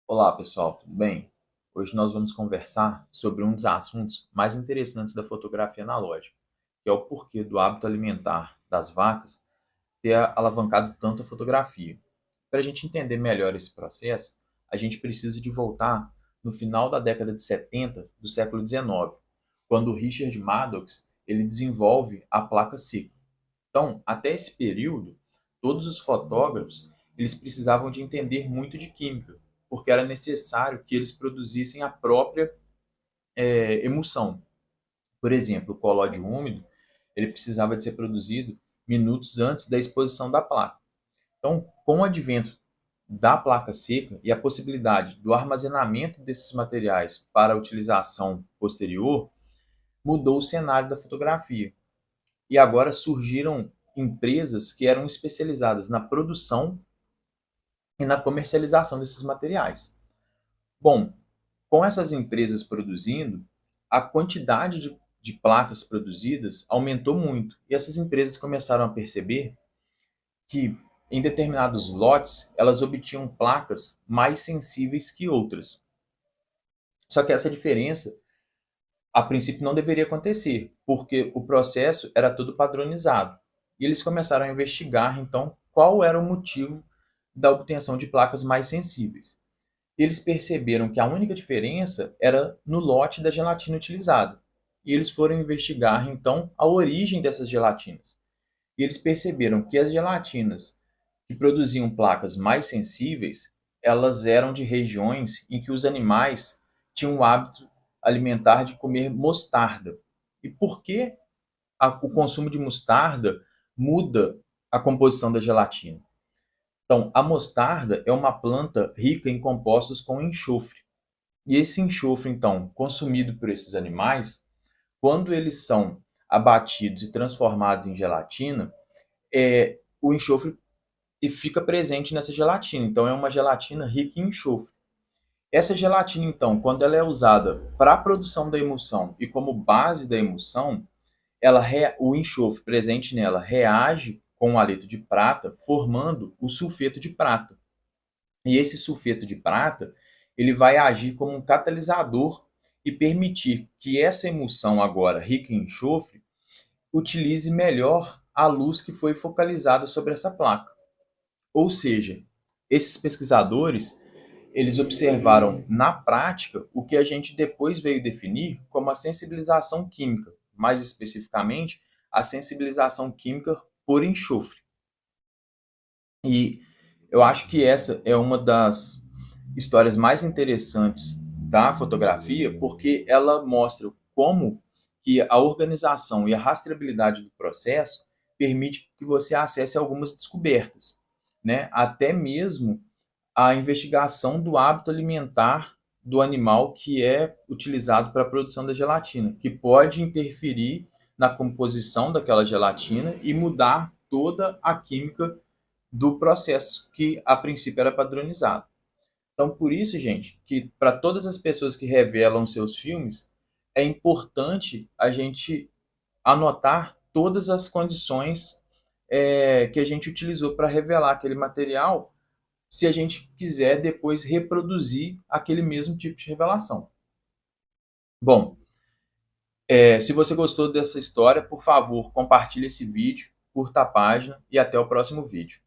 Olá, pessoal, tudo bem? Hoje nós vamos conversar sobre um dos assuntos mais interessantes da fotografia analógica, que é o porquê do hábito alimentar das vacas ter alavancado tanto a fotografia. Para a gente entender melhor esse processo, a gente precisa de voltar no final da década de 70 do século XIX, quando o Richard Maddox ele desenvolve a placa seca. Então, até esse período, todos os fotógrafos eles precisavam de entender muito de química, porque era necessário que eles produzissem a própria emulsão. Por exemplo, o colóide úmido ele precisava de ser produzido minutos antes da exposição da placa. Então, com o advento da placa seca e a possibilidade do armazenamento desses materiais para a utilização posterior, mudou o cenário da fotografia. E agora surgiram empresas que eram especializadas na produção e na comercialização desses materiais. Bom, com essas empresas produzindo, a quantidade de placas produzidas aumentou muito. E essas empresas começaram a perceber que em determinados lotes elas obtinham placas mais sensíveis que outras. Só que essa diferença, a princípio, não deveria acontecer, porque o processo era todo padronizado. E eles começaram a investigar, então, qual era o motivo da obtenção de placas mais sensíveis. Eles perceberam que a única diferença era no lote da gelatina utilizada. E eles foram investigar, então, a origem dessas gelatinas. E eles perceberam que as gelatinas que produziam placas mais sensíveis, elas eram de regiões em que os animais tinham o hábito alimentar de comer mostarda. E por que o consumo de mostarda muda a composição da gelatina? Então, a mostarda é uma planta rica em compostos com enxofre. E esse enxofre, então, consumido por esses animais, quando eles são abatidos e transformados em gelatina, o enxofre fica presente nessa gelatina. Então, é uma gelatina rica em enxofre. Essa gelatina, então, quando ela é usada para a produção da emulsão e como base da emulsão, o enxofre presente nela reage com o haleto de prata, formando o sulfeto de prata. E esse sulfeto de prata, ele vai agir como um catalisador e permitir que essa emulsão agora rica em enxofre utilize melhor a luz que foi focalizada sobre essa placa. Ou seja, esses pesquisadores, eles observaram na prática o que a gente depois veio definir como a sensibilização química, mais especificamente a sensibilização química por enxofre. E eu acho que essa é uma das histórias mais interessantes da fotografia, porque ela mostra como que a organização e a rastreabilidade do processo permite que você acesse algumas descobertas, né? Até mesmo a investigação do hábito alimentar do animal que é utilizado para a produção da gelatina, que pode interferir na composição daquela gelatina e mudar toda a química do processo que a princípio era padronizado. Então, por isso, gente, que para todas as pessoas que revelam seus filmes, é importante a gente anotar todas as condições que a gente utilizou para revelar aquele material, se a gente quiser depois reproduzir aquele mesmo tipo de revelação. Bom, se você gostou dessa história, por favor, compartilhe esse vídeo, curta a página e até o próximo vídeo.